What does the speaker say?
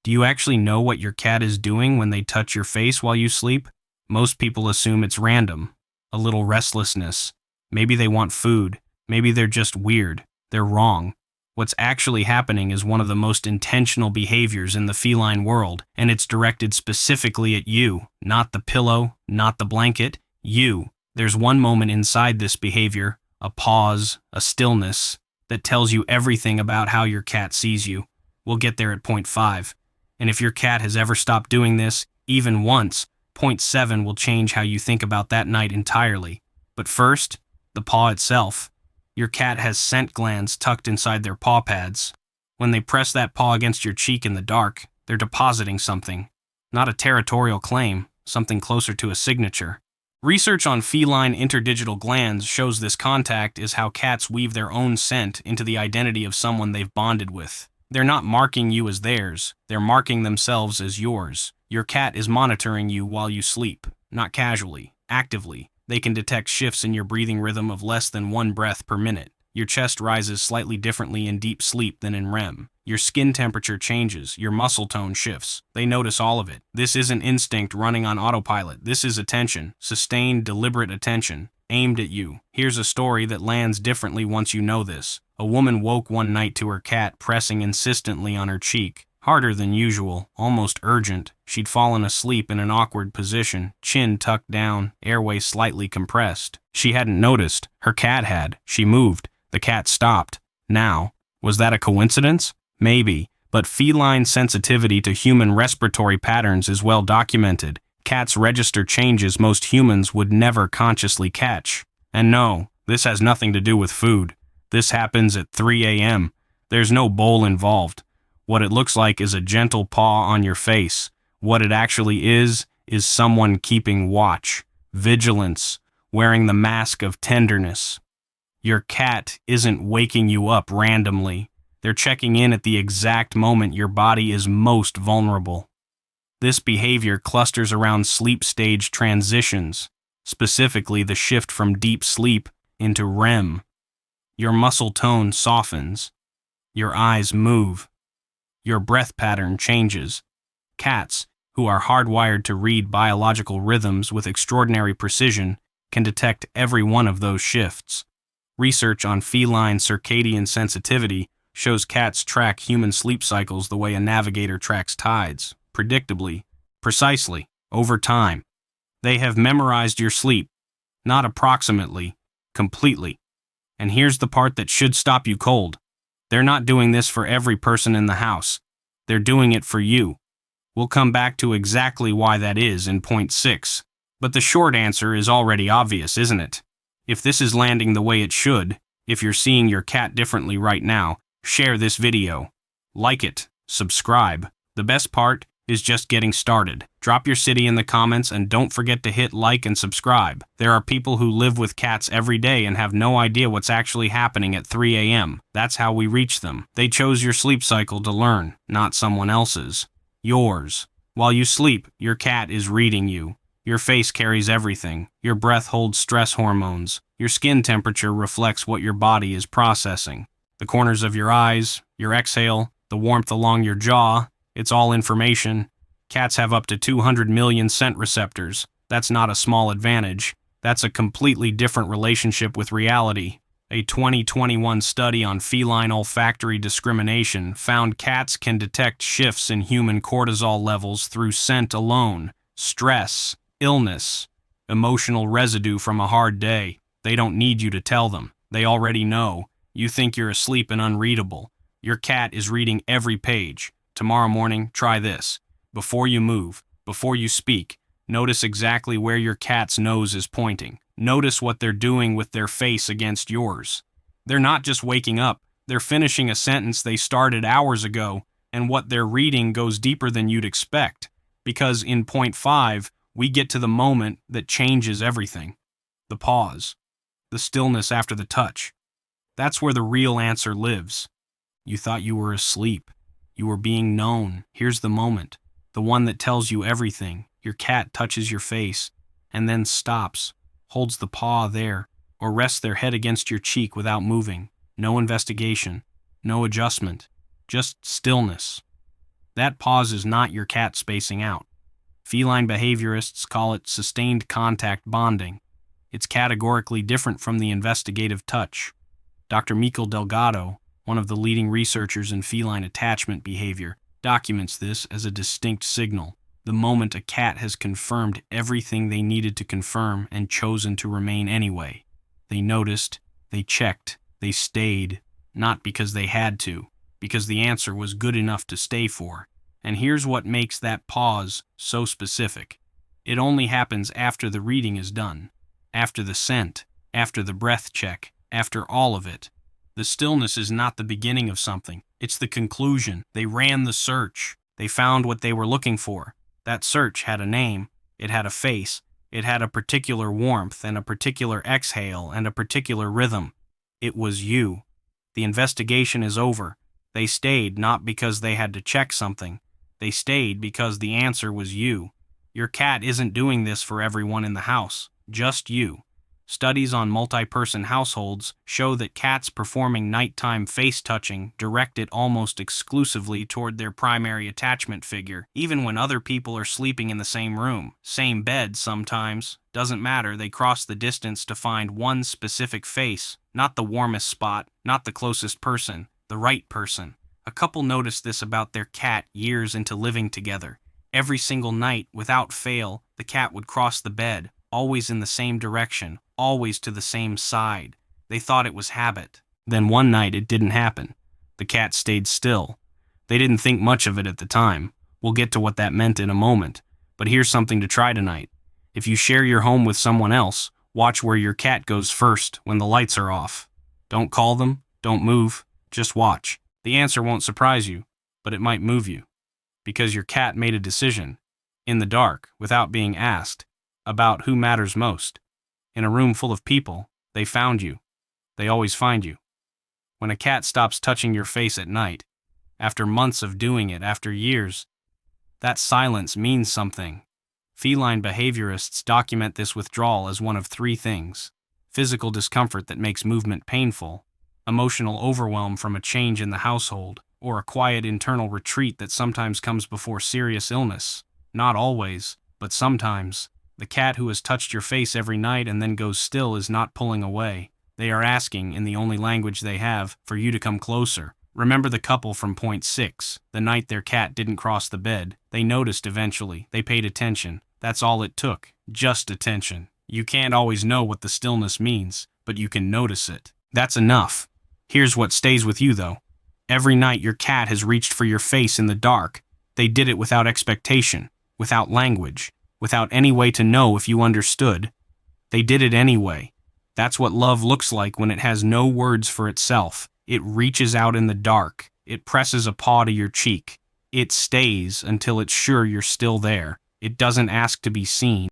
Do you actually know what your cat is doing when they touch your face while you sleep? Most people assume it's random, a little restlessness. Maybe they want food. Maybe they're just weird. They're wrong. What's actually happening is one of the most intentional behaviors in the feline world, and it's directed specifically at you, not the pillow, not the blanket, you. There's one moment inside this behavior, a pause, a stillness, that tells you everything about how your cat sees you. We'll get there at point 5. And if your cat has ever stopped doing this, even once, point 7 will change how you think about that night entirely. But first, the paw itself. Your cat has scent glands tucked inside their paw pads. When they press that paw against your cheek in the dark, they're depositing something. Not a territorial claim, something closer to a signature. Research on feline interdigital glands shows this contact is how cats weave their own scent into the identity of someone they've bonded with. They're not marking you as theirs, they're marking themselves as yours. Your cat is monitoring you while you sleep, not casually, actively. They can detect shifts in your breathing rhythm of less than 1 breath per minute. Your chest rises slightly differently in deep sleep than in REM. Your skin temperature changes, your muscle tone shifts. They notice all of it. This isn't instinct running on autopilot. This is attention, sustained, deliberate attention, aimed at you. Here's a story that lands differently once you know this. A woman woke one night to her cat pressing insistently on her cheek. Harder than usual, almost urgent. She'd fallen asleep in an awkward position, chin tucked down, airway slightly compressed. She hadn't noticed. Her cat had. She moved. The cat stopped. Now, was that a coincidence? Maybe, but feline sensitivity to human respiratory patterns is well documented. Cats register changes most humans would never consciously catch. And no, this has nothing to do with food. This happens at 3 a.m. There's no bowl involved. What it looks like is a gentle paw on your face. What it actually is someone keeping watch, vigilance, wearing the mask of tenderness. Your cat isn't waking you up randomly. They're checking in at the exact moment your body is most vulnerable. This behavior clusters around sleep stage transitions, specifically the shift from deep sleep into REM. Your muscle tone softens. Your eyes move. Your breath pattern changes. Cats, who are hardwired to read biological rhythms with extraordinary precision, can detect every one of those shifts. Research on feline circadian sensitivity shows cats track human sleep cycles the way a navigator tracks tides, predictably, precisely, over time. They have memorized your sleep, not approximately, completely. And here's the part that should stop you cold. They're not doing this for every person in the house. They're doing it for you. We'll come back to exactly why that is in point 6. But the short answer is already obvious, isn't it? If this is landing the way it should, if you're seeing your cat differently right now, share this video. Like it. Subscribe. The best part is just getting started. Drop your city in the comments and don't forget to hit like and subscribe. There are people who live with cats every day and have no idea what's actually happening at 3 a.m. That's how we reach them. They chose your sleep cycle to learn, not someone else's. Yours. While you sleep, your cat is reading you. Your face carries everything. Your breath holds stress hormones. Your skin temperature reflects what your body is processing. The corners of your eyes, your exhale, the warmth along your jaw, it's all information. Cats have up to 200 million scent receptors. That's not a small advantage. That's a completely different relationship with reality. A 2021 study on feline olfactory discrimination found cats can detect shifts in human cortisol levels through scent alone. Stress, illness, emotional residue from a hard day. They don't need you to tell them. They already know. You think you're asleep and unreadable. Your cat is reading every page. Tomorrow morning, try this. Before you move, before you speak, notice exactly where your cat's nose is pointing. Notice what they're doing with their face against yours. They're not just waking up, they're finishing a sentence they started hours ago, and what they're reading goes deeper than you'd expect. Because in point 5, we get to the moment that changes everything. The pause. The stillness after the touch. That's where the real answer lives. You thought you were asleep. You were being known. Here's the moment. The one that tells you everything. Your cat touches your face, and then stops, holds the paw there, or rests their head against your cheek without moving. No investigation. No adjustment. Just stillness. That pause is not your cat spacing out. Feline behaviorists call it sustained contact bonding. It's categorically different from the investigative touch. Dr. Mikel Delgado, one of the leading researchers in feline attachment behavior, documents this as a distinct signal. The moment a cat has confirmed everything they needed to confirm and chosen to remain anyway. They noticed, they checked, they stayed, not because they had to, because the answer was good enough to stay for. And here's what makes that pause so specific. It only happens after the reading is done, after the scent, after the breath check, after all of it. The stillness is not the beginning of something, it's the conclusion. They ran the search. They found what they were looking for. That search had a name, it had a face, it had a particular warmth and a particular exhale and a particular rhythm. It was you. The investigation is over. They stayed not because they had to check something. They stayed because the answer was you. Your cat isn't doing this for everyone in the house, just you. Studies on multi-person households show that cats performing nighttime face-touching direct it almost exclusively toward their primary attachment figure, even when other people are sleeping in the same room, same bed sometimes. Doesn't matter, they cross the distance to find one specific face, not the warmest spot, not the closest person, the right person. A couple noticed this about their cat years into living together. Every single night, without fail, the cat would cross the bed, always in the same direction, always to the same side. They thought it was habit. Then one night it didn't happen. The cat stayed still. They didn't think much of it at the time. We'll get to what that meant in a moment. But here's something to try tonight. If you share your home with someone else, watch where your cat goes first when the lights are off. Don't call them, don't move, just watch. The answer won't surprise you, but it might move you. Because your cat made a decision, in the dark, without being asked, about who matters most. In a room full of people, they found you. They always find you. When a cat stops touching your face at night, after months of doing it, after years, that silence means something. Feline behaviorists document this withdrawal as one of three things: physical discomfort that makes movement painful, emotional overwhelm from a change in the household, or a quiet internal retreat that sometimes comes before serious illness. Not always, but sometimes. The cat who has touched your face every night and then goes still is not pulling away. They are asking, in the only language they have, for you to come closer. Remember the couple from point 6. The night their cat didn't cross the bed. They noticed eventually. They paid attention. That's all it took. Just attention. You can't always know what the stillness means, but you can notice it. That's enough. Here's what stays with you, though. Every night your cat has reached for your face in the dark. They did it without expectation, without language, without any way to know if you understood. They did it anyway. That's what love looks like when it has no words for itself. It reaches out in the dark. It presses a paw to your cheek. It stays until it's sure you're still there. It doesn't ask to be seen.